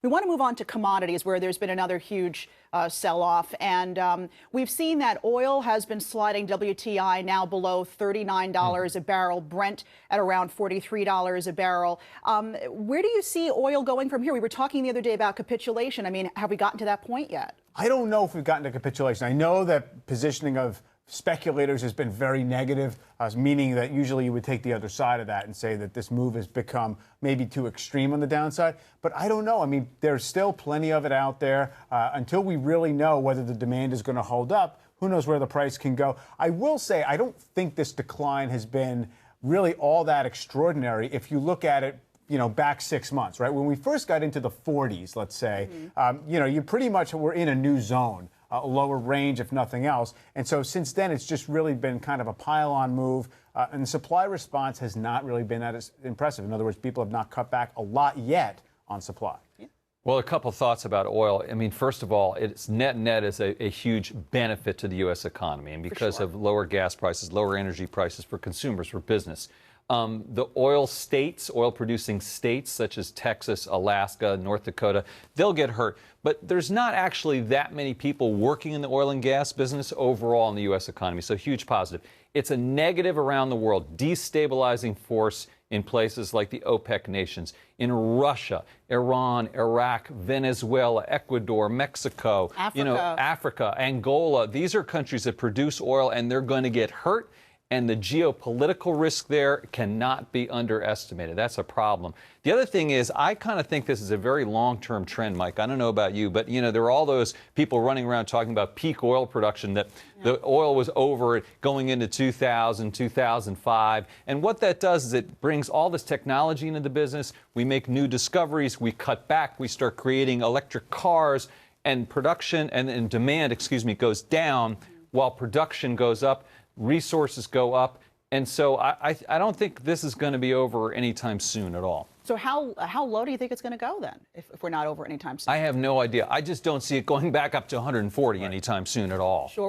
We want to move on to commodities, where there's been another huge sell-off. And we've seen that oil has been sliding, WTI now below $39 a barrel, Brent at around $43 a barrel. Where do you see oil going from here? We were talking the other day about capitulation. I mean, have we gotten to that point yet? I don't know if we've gotten to capitulation. I know that positioning of speculators has been very negative, meaning that usually you would take the other side of that and say that this move has become maybe too extreme on the downside. But I don't know. I mean, there's still plenty of it out there. Until we really know whether the demand is going to hold up, who knows where the price can go. I will say I don't think this decline has been really all that extraordinary if you look at it, back 6 months, right? When we first got into the 40s, let's say, you pretty much were in a new zone, a lower range, if nothing else. And so since then, it's just really been kind of a pile-on move. And the supply response has not really been that impressive. In other words, people have not cut back a lot yet on supply. Yeah. Well, a couple thoughts about oil. I mean, first of all, it's net is a huge benefit to the U.S. economy. And because of lower gas prices, lower energy prices for consumers, for business. The oil-producing states such as Texas, Alaska, North Dakota, they'll get hurt. But there's not actually that many people working in the oil and gas business overall in the U.S. economy, so huge positive. It's a negative around the world, destabilizing force in places like the OPEC nations, in Russia, Iran, Iraq, Venezuela, Ecuador, Mexico, Africa, Angola. These are countries that produce oil, and they're going to get hurt. And the geopolitical risk there cannot be underestimated. That's a problem. The other thing is, I kind of think this is a very long-term trend, Mike. I don't know about you, but, there are all those people running around talking about peak oil production, that the oil was over going into 2000, 2005. And what that does is it brings all this technology into the business. We make new discoveries. We cut back. We start creating electric cars. And production and demand, goes down while production goes up. Resources go up, and so I don't think this is going to be over anytime soon at all. So how low do you think it's going to go then, if we're not over anytime soon? I have no idea. I just don't see it going back up to 140 anytime soon at all. Sure.